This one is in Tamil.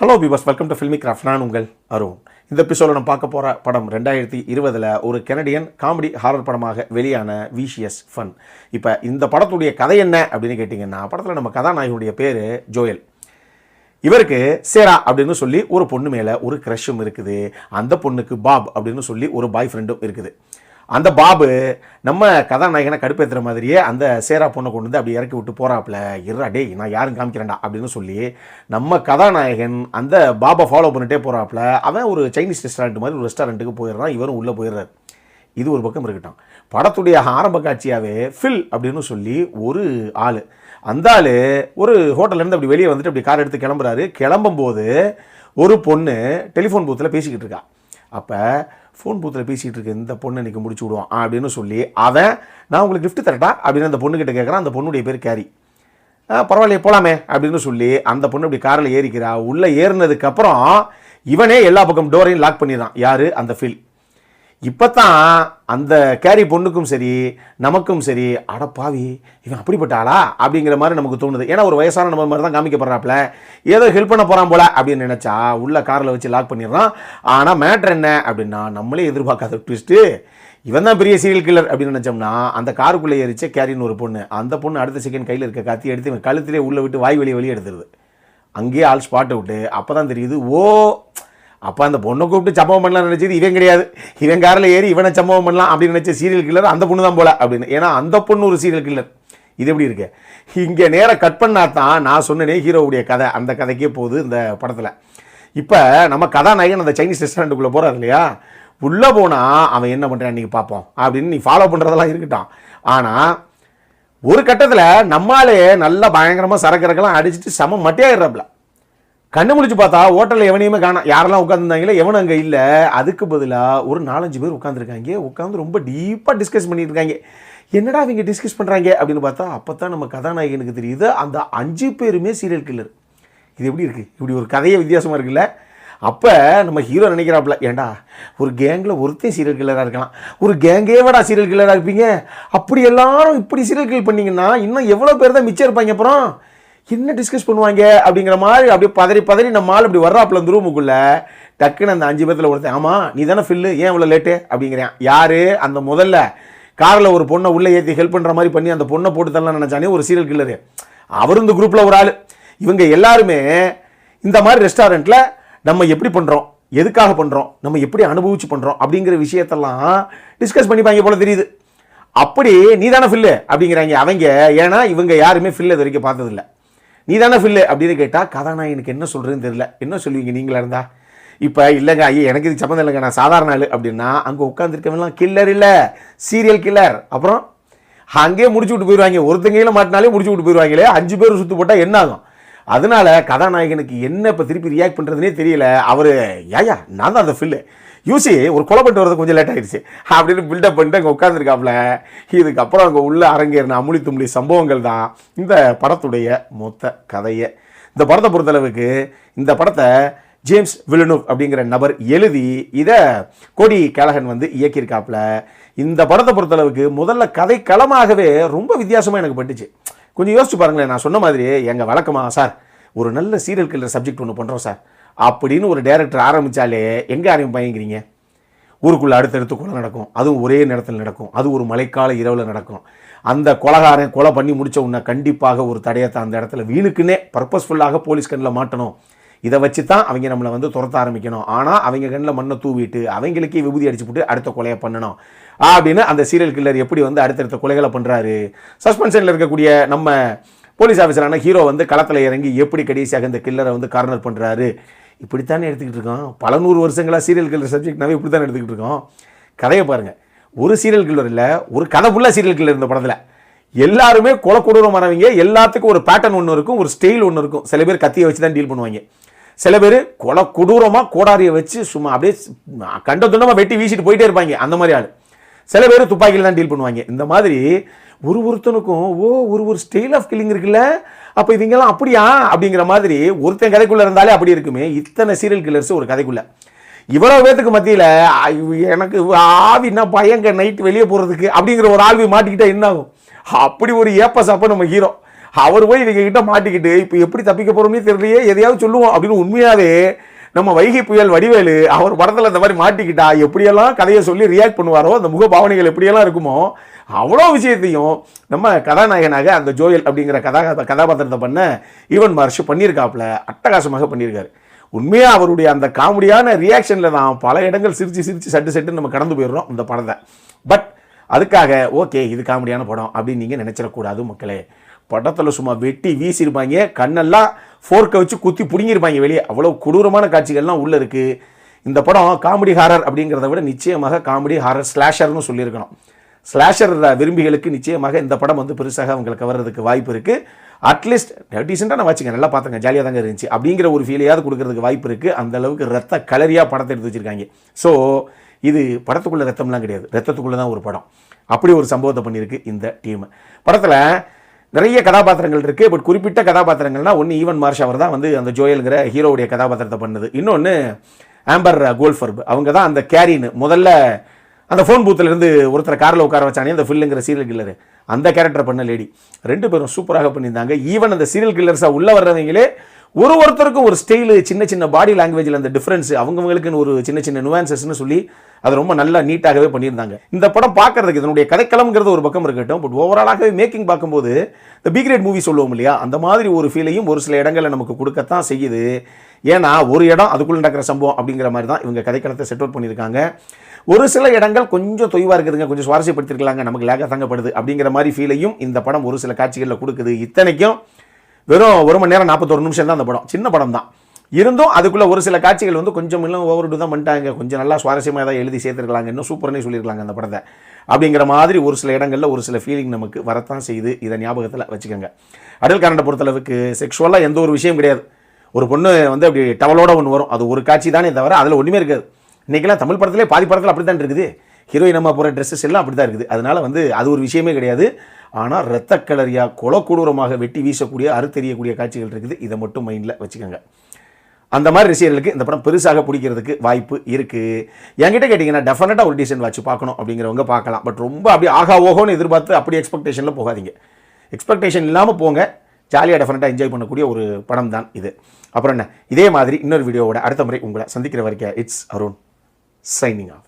Hello பீபர்ஸ், welcome to filmi craft. நான் உங்கள் அருண். இந்த எபிசோட நம்ம பார்க்க போகிற படம் 2020 ஒரு கெனடியன் காமெடி ஹாரர் படமாக வெளியான விசிஎஸ் ஃபன். இப்போ இந்த படத்துடைய கதை என்ன அப்படின்னு கேட்டிங்கன்னா, படத்தில் நம்ம கதாநாயகனுடைய பேர் ஜோயல். இவருக்கு சேரா அப்படின்னு சொல்லி ஒரு பொண்ணு மேலே ஒரு க்ரஷும் இருக்குது. அந்த பொண்ணுக்கு பாப் அப்படின்னு சொல்லி ஒரு பாய் ஃப்ரெண்டும் இருக்குது. அந்த பாபு நம்ம கதாநாயகனை கடுப்பேற்றுற மாதிரியே அந்த சேரா பொண்ணை கொண்டு வந்து அப்படி இறக்கி விட்டு போகிறாப்புல. இருடா டேய், நான் யாரும் காமிக்கிறேன்டா அப்படின்னு சொல்லி நம்ம கதாநாயகன் அந்த பாபை ஃபாலோ பண்ணிட்டே போகிறாப்புல. அவன் ஒரு சைனீஸ் ரெஸ்டாரண்ட் மாதிரி ஒரு ரெஸ்டாரண்ட்டுக்கு போயிடுறான். இவரும் உள்ளே போயிடுறாரு. இது ஒரு பக்கம் இருக்கட்டும். படத்துடைய ஆரம்ப காட்சியாகவே ஃபில் அப்படின்னு சொல்லி ஒரு ஆள், அந்த ஆள் ஒரு ஹோட்டல்லேருந்து அப்படி வெளியே வந்துட்டு அப்படி கார் எடுத்து கிளம்புறாரு. கிளம்பும்போது ஒரு பொண்ணு டெலிஃபோன் பூத்தில் பேசிக்கிட்டு இருக்கா. அப்போ ஃபோன் பூத்தில் பேசிகிட்டு இருக்கு, இந்த பொண்ணை இன்றைக்கி முடிச்சு விடுவான் அப்படின்னு சொல்லி அவன், நான் உங்களுக்கு கிஃப்ட் தரட்டா அப்படின்னு அந்த பொண்ணுக்கிட்ட கேட்குறான். அந்த பொண்ணுடைய பேர் கேரி. பரவாயில்லையே போகலாமே அப்படின்னு சொல்லி அந்த பொண்ணு இப்படி காரில் ஏறிக்கிறா. உள்ளே ஏறினதுக்கப்புறம் இவனே எல்லா பக்கம் டோரையும் லாக் பண்ணிடுறான். யார்? அந்த ஃபில். இப்போ தான் அந்த கேரி பொண்ணுக்கும் சரி நமக்கும் சரி, அட பாவி இவன் அப்படிப்பட்ட ஆளா அப்படிங்கிற மாதிரி நமக்கு தோணுது. ஏன்னா ஒரு வயசான நம்ம மாதிரி தான் காமிக்கப்படுறாப்புல. ஏதோ ஹெல்ப் பண்ண போகிறான் போல அப்படின்னு நினச்சா உள்ள காரில் வச்சு லாக் பண்ணிடுறான். ஆனால் மேட்ரு என்ன அப்படின்னா, நம்மளே எதிர்பார்க்காத ட்விஸ்ட்டு, இவன் தான் பெரிய சீரியல் கில்லர் அப்படின்னு நினச்சோம்னா, அந்த காருக்குள்ளே ஏறிச்ச கேரின்னு ஒரு பொண்ணு, அந்த பொண்ணு அடுத்த செகண்ட் கையில் இருக்க கத்தி எடுத்து இவன் கழுத்திலே உள்ளே விட்டு வாய் வெளியே எடுத்துருது. அங்கேயே ஆள் ஸ்பாட்டை விட்டு அப்போ தான் தெரியுது, ஓ அப்போ அந்த பொண்ணை கூப்பிட்டு சம்பவம் பண்ணலாம் நினச்சது இவன் கிடையாது. இவன் காரில் ஏறி இவனை சம்பவம் பண்ணலாம் அப்படின்னு நினச்ச சீரியல் கில்லர் அந்த பொண்ணு தான் போல அப்படின்னு. ஏன்னா அந்த பொண்ணு ஒரு சீரியல் கில்லர். இது எப்படி இருக்கு? இங்கே நேராக கட் பண்ணா தான் நான் சொன்னேனே ஹீரோவுடைய கதை, அந்த கதைக்கே போகுது இந்த படத்தில். இப்போ நம்ம கதாநாயகன் அந்த சைனீஸ் ரெஸ்டாரண்ட்டுக்குள்ளே போகிறார் இல்லையா, உள்ளே போனால் அவன் என்ன பண்ணுறான் இன்றைக்கி பார்ப்போம் அப்படின்னு நீ ஃபாலோ பண்ணுறதெல்லாம் இருக்கட்டும். ஆனால் ஒரு கட்டத்தில் நம்மளாலே நல்லா பயங்கரமாக சரக்கிறக்கெல்லாம் அடிச்சுட்டு செம மட்டையாகிடுறாப்புல. கண்ணு முடிச்சு பார்த்தா ஹோட்டலில் எவனையுமே காணோம். யாரெல்லாம் உட்காந்துருந்தாங்களே எவனும் அங்கே இல்லை. அதுக்கு பதிலாக ஒரு 4-5 பேர் உட்காந்துருக்காங்க. உட்காந்து ரொம்ப டீப்பாக டிஸ்கஸ் பண்ணிட்டு இருக்காங்க. என்னடா அவங்க டிஸ்கஸ் பண்ணுறாங்க அப்படின்னு பார்த்தா அப்போ தான் நம்ம கதாநாயகனுக்கு தெரியுது அந்த 5 பேருமே சீரியல் கில்லர். இது எப்படி இருக்குது? இப்படி ஒரு கதையே வித்தியாசமாக இருக்குல்ல. அப்போ நம்ம ஹீரோ நினைக்கிறாப்புல, ஏண்டா ஒரு கேங்கில் ஒருத்தன் சீரியல் கில்லராக இருக்கலாம், ஒரு கேங்கேவடா சீரியல் கில்லராக இருப்பீங்க, அப்படி எல்லாரும் இப்படி சீரியல் கில் பண்ணிங்கன்னா இன்னும் எவ்வளோ பேர் தான் மிச்சம் இருப்பாங்க, அப்புறம் என்ன டிஸ்கஸ் பண்ணுவாங்க அப்படிங்கிற மாதிரி அப்படியே பதறி நம்ம ஆள் இப்படி வர்றாப்புல அந்த ரூமுக்குள்ளே. டக்குன்னு அந்த 5 பேர்த்தில் ஒருத்தன், ஆமாம் நீ தானே ஃபில்லு, ஏன் இவ்வளோ லேட்டு அப்படிங்கிறேன். யார்? அந்த முதல்ல காரில் ஒரு பொண்ணை உள்ளே ஏற்றி ஹெல்ப் பண்ணுற மாதிரி பண்ணி அந்த பொண்ணை போட்டு தரலாம் நினச்சானே ஒரு சீரியல் கில்லரு. அவர் இந்த குரூப்பில் ஒரு ஆள். இவங்க எல்லாருமே இந்த மாதிரி ரெஸ்டாரண்ட்டில் நம்ம எப்படி பண்ணுறோம், எதுக்காக பண்ணுறோம், நம்ம எப்படி அனுபவிச்சு பண்ணுறோம் அப்படிங்கிற விஷயத்தெல்லாம் டிஸ்கஸ் பண்ணிப்பாங்க போல தெரியுது. அப்படி நீ தானே ஃபில்லு அப்படிங்கிறாங்க அவங்க. ஏன்னா இவங்க யாருமே ஃபில்லு இது வரைக்கும் பார்த்ததில்லை. நீ தானே ஃபில்லு அப்படின்னு கேட்டால் கதாநாயகனுக்கு என்ன சொல்கிறதுன்னு தெரியல. என்ன சொல்லுவீங்க நீங்களா இருந்தா? இப்போ இல்லைங்க ஐயா எனக்கு இது சம்மந்தம் இல்லைங்க, நான் சாதாரண ஆள் அப்படின்னா அங்கே உட்காந்துருக்கவெல்லாம் கில்லர் இல்லை, சீரியல் கில்லர். அப்புறம் அங்கேயே முடிச்சு விட்டு போயிடுவாங்க. ஒருத்தங்கையில் மாட்டினாலே முடிச்சு விட்டு போயிடுவாங்களே. 5 பேர் சுற்று போட்டால் என்ன ஆகும்? அதனால கதாநாயகனுக்கு என்ன இப்போ திருப்பி ரியாக்ட் பண்ணுறதுனே தெரியல. அவர் ஏயா நான் தான் அந்த ஃபில்லு, யூசி ஒரு கொலை பண்ணிட்டு வரது கொஞ்சம் லேட் ஆகிடுச்சு அப்படின்னு பில்டப் பண்ணிட்டு அங்கே உட்காந்துருக்காப்புல. இதுக்கப்புறம் அங்கே உள்ள அரங்கேறின அமுளி தும்ளி சம்பவங்கள் தான் இந்த படத்துடைய மொத்த கதையை. இந்த படத்தை பொறுத்தளவுக்கு இந்த படத்தை ஜேம்ஸ் வில்லனூவ் அப்படிங்கிற நபர் எழுதி இதை கோடி கேலகன் வந்து இயக்கியிருக்காப்புல. இந்த படத்தை பொறுத்தளவுக்கு முதல்ல கதை களமாகவே ரொம்ப வித்தியாசமாக எனக்கு பட்டுச்சு. கொஞ்சம் யோசிச்சு பாருங்களேன். நான் சொன்ன மாதிரி எங்கள் வழக்கமாக சார் ஒரு நல்ல சீரியல் கில்லர் சப்ஜெக்ட் ஒன்று பண்ணுறோம் சார் அப்படின்னு ஒரு டைரக்டர் ஆரம்பித்தாலே எங்கே ஆரம்பிப்பாங்கிறீங்க? ஊருக்குள்ளே அடுத்தடுத்து கொலை நடக்கும், அதுவும் ஒரே நேரத்தில் நடக்கும், அது ஒரு மழைக்கால இரவில் நடக்கும். அந்த கொலைகாரன் கொலை பண்ணி முடித்த உடனே கண்டிப்பாக ஒரு தடையத்தை அந்த இடத்துல வீணுக்குன்னே பர்பஸ்ஃபுல்லாக போலீஸ் கண்ணில் மாட்டணும். இதை வச்சு தான் அவங்க நம்மளை வந்து துரத்த ஆரம்பிக்கணும். ஆனால் அவங்க கண்ணில் மண்ணை தூவிட்டு அவங்களுக்கே விபூதி அடிச்சு போட்டு அடுத்த கொலையை பண்ணணும் அப்படின்னு அந்த சீரியல் கில்லர் எப்படி வந்து அடுத்தடுத்த கொலைகளை பண்ணுறாரு. சஸ்பென்ஷனில் இருக்கக்கூடிய நம்ம போலீஸ் ஆஃபீஸரான ஹீரோ வந்து களத்தில் இறங்கி எப்படி கடைசியாக இந்த கில்லரை வந்து கார்னர் பண்ணுறாரு. இப்படித்தானே எடுத்துக்கிட்டு இருக்கோம். பல 100 வருஷங்களாக சீரியல் கில்லர் சப்ஜெக்ட்னாவே இப்படி தானே எடுத்துக்கிட்டு இருக்கோம். கதையை பாருங்கள். ஒரு சீரியல் கில்லர் இல்லை, ஒரு கதை ஃபுல்லாக சீரியல் கில்லர் இந்த படத்தில். எல்லாருமே கொலை கொடூரமானவங்க. எல்லாத்துக்கும் ஒரு பேட்டர்ன் ஒன்று இருக்கும், ஒரு ஸ்டைல் ஒன்று இருக்கும். சில பேர் கத்தியை வச்சு தான் டீல் பண்ணுவாங்க. சில பேர் கொலை கொடூரமாக கோடாரியை வச்சு சும்மா அப்படியே கண்ட துண்டமாக வெட்டி வீசிட்டு போயிட்டே இருப்பாங்க. அந்த மாதிரி ஆள். சில பேர் துப்பாக்கியில் தான் டீல் பண்ணுவாங்க. இந்த மாதிரி ஒருத்தனுக்கும் ஒரு ஸ்டைல் ஆஃப் கில்லிங் இருக்குல்ல. அப்போ இவங்கெல்லாம் அப்படியா அப்படிங்கிற மாதிரி ஒருத்தன் கதைக்குள்ளே இருந்தாலே அப்படி இருக்குமே. இத்தனை சீரியல் கில்லர்ஸ் ஒரு கதைக்குள்ளே. இவ்வளோ பேத்துக்கு மத்தியில் எனக்கு ஆவின்னா பயங்க நைட்டு வெளியே போகிறதுக்கு அப்படிங்கிற ஒரு ஆள்வி மாட்டிக்கிட்டா என்ன ஆகும்? அப்படி ஒரு ஏப்பஸ் அப்போ நம்ம ஹீரோ அவர் போய் இவங்க கிட்ட மாட்டிக்கிட்டு இப்போ எப்படி தப்பிக்க போகிறோம்னே தெரியலையே, எதையாவது சொல்லுவோம் அப்படின்னு உண்மையாகவே நம்ம வைகை புயல் வடிவேலு அவர் படத்தில் இந்த மாதிரி மாட்டிக்கிட்டா எப்படியெல்லாம் கதையை சொல்லி ரியாக்ட் பண்ணுவாரோ, அந்த முக பாவனைகள் எப்படியெல்லாம் இருக்குமோ அவ்வளோ விஷயத்தையும் நம்ம கதாநாயகனாக அந்த ஜோயல் அப்படிங்கிற கதாபாத்திரத்தை பண்ண ஈவன் மார்ஷ் பண்ணியிருக்காப்புல, அட்டகாசமாக பண்ணியிருக்காரு. உண்மையாக அவருடைய அந்த காமெடியான ரியாக்ஷனில் தான் பல இடங்கள் சிரித்து சிரித்து சட்டு நம்ம கடந்து போயிடுறோம் இந்த படத்தை. பட் அதுக்காக ஓகே இது காமெடியான படம் அப்படின்னு நீங்கள் நினச்சிடக்கூடாது மக்களே. படத்தில் சும்மா வெட்டி வீசியிருப்பாங்க, கண்ணெல்லாம் ஃபோர்க்கை வச்சு குத்தி பிடுங்கியிருப்பாங்க வெளியே. அவ்வளோ கொடூரமான காட்சிகள்லாம் உள்ளே இருக்குது. இந்த படம் காமெடி ஹாரர் அப்படிங்கிறத விட நிச்சயமாக காமெடி ஹாரர் ஸ்லாஷர்னு சொல்லியிருக்கணும். ஸ்லாஷர் விரும்பிகளுக்கு நிச்சயமாக இந்த படம் வந்து பெருசாக அவங்களுக்கு கவர்றதுக்கு வாய்ப்பு இருக்குது. அட்லீஸ்ட் டீசெண்டாக நான் வச்சுக்கேன், நல்லா பார்த்துங்க, ஜாலியாக தாங்க இருந்துச்சு அப்படிங்கிற ஒரு ஃபீலையாவது கொடுக்கறதுக்கு வாய்ப்பு இருக்குது. அந்த அளவுக்கு ரத்த கலரியாக படத்தை எடுத்து வச்சுருக்காங்க. ஸோ இது படத்துக்குள்ளே ரத்தம்லாம் கிடையாது, ரத்தத்துக்குள்ளே தான் ஒரு படம். அப்படி ஒரு சம்பவத்தை பண்ணியிருக்கு இந்த டீம். படத்தில் நிறைய கதாபாத்திரங்கள் இருக்குது. பட் குறிப்பிட்ட கதாபாத்திரங்கள்னால் ஒன்று ஈவன் மார்ஷ் அவர் தான் வந்து அந்த ஜோயலுங்கிற ஹீரோவுடைய கதாபாத்திரத்தை பண்ணது. இன்னொன்று ஆம்பர் கோல்ஃபர்ப், அவங்க தான் அந்த கேரின்னு முதல்ல அந்த ஃபோன் பூத்துலேருந்து ஒருத்தரை காரில் உட்கார வச்சானே அந்த ஃபில்லுங்கிற சீரியல் கில்லரு, அந்த கேரக்டர் பண்ண லேடி. ரெண்டு பேரும் சூப்பராக பண்ணியிருந்தாங்க. ஈவன் அந்த சீரியல் கில்லர்ஸாக உள்ளே வர்றவங்களே ஒருத்தருக்கும் ஒரு ஸ்டைலு, சின்ன சின்ன பாடி லாங்குவேஜில் அந்த டிஃப்ரென்ஸு, அவங்கவுங்களுக்குன்னு ஒரு சின்ன சின்ன நுவான்சஸ்ன்னு சொல்லி அது ரொம்ப நல்லா நீட்டாகவே பண்ணியிருந்தாங்க. இந்த படம் பார்க்கறதுக்கு இதனுடைய கதைக்களம்ங்கிறது ஒரு பக்கம் இருக்கட்டும், பட் ஓவராலாகவே மேக்கிங் பார்க்கும்போது இந்த பி கிரேட் மூவி சொல்லுவோம் இல்லையா, அந்த மாதிரி ஒரு ஃபீலையும் ஒரு சில இடங்களில் நமக்கு கொடுக்கத்தான் செய்யுது. ஏன்னா ஒரு இடம் அதுக்குள்ளே நடக்கிற சம்பவம் அப்படிங்கிற மாதிரி தான் இவங்க கதைக்களத்தை செட் அவுட் பண்ணியிருக்காங்க. ஒரு சில இடங்கள் கொஞ்சம் தொய்வாக இருக்குதுங்க, கொஞ்சம் சுவாரஸ்யப்படுத்திருக்கலாங்க, நமக்கு லேக்காக தங்கப்படுது அப்படிங்கிற மாதிரி ஃபீலையும் இந்த படம் ஒரு சில காட்சிகளில் கொடுக்குது. இத்தனைக்கும் வெறும் 1 மணி நேரம் 41 நிமிஷம் தான் அந்த படம், சின்ன படம் தான். இருந்தும் அதுக்குள்ளே ஒரு சில காட்சிகள் வந்து கொஞ்சம் இன்னும் ஓவர்டு தான் பண்ணிட்டாங்க, கொஞ்சம் நல்லா சுவாரஸ்யமாக தான் எழுதி சேர்த்துருக்கலாங்க, இன்னும் சூப்பர்னே சொல்லியிருக்கலாங்க அந்த படத்தை அப்படிங்கிற மாதிரி ஒரு சில இடங்களில் ஒரு சில ஃபீலிங் நமக்கு வரத்தான் செய்யுது. இதை ஞாபகத்தில் வச்சுக்கோங்க. அடல் காரண்டை பொறுத்தளவுக்கு செக்ஷுவலாக எந்த ஒரு விஷயம் கிடையாது. ஒரு பொண்ணு வந்து அப்படி டவலோட ஒன்று வரும், அது ஒரு காட்சி தானே தவிர அதில் ஒன்றுமே இருக்காது. இன்றைக்கெல்லாம் தமிழ் படத்திலே பாதி படத்தில் அப்படி தான் இருக்குது, ஹீரோயின் அம்மா போகிற ட்ரெஸ்ஸஸ் எல்லாம் அப்படி தான் இருக்குது. அதனால் வந்து அது ஒரு விஷயமே கிடையாது. ஆனால் ரத்த கலரியாக கொடூரமாக வெட்டி வீசக்கூடிய அறுத்தெறியக்கூடிய காட்சிகள் இருக்குது. இதை மட்டும் மைண்டில் வச்சுக்கோங்க. அந்த மாதிரி ரசிகர்களுக்கு இந்த படம் பெருசாக பிடிக்கிறதுக்கு வாய்ப்பு இருக்குது. என்கிட்ட கேட்டிங்கன்னா டெஃபினட்டாக ஒரு டீசென்ட் வாட்ச் பார்க்கணும் அப்படிங்கிறவங்க பார்க்கலாம். பட் ரொம்ப அப்படி ஆகா ஓகோன்னு எதிர்பார்த்து அப்படி எக்ஸ்பெக்டேஷனில் போகாதீங்க. எக்ஸ்பெக்டேஷன் இல்லாமல் போங்க, ஜாலியாக டெஃபினட்டாக என்ஜாய் பண்ணக்கூடிய ஒரு படம் தான் இது. அப்புறம் என்ன, இதே மாதிரி இன்னொரு வீடியோவோட அடுத்த முறை உங்களை சந்திக்கிற வரைக்கும் இட்ஸ் அருண் signing off.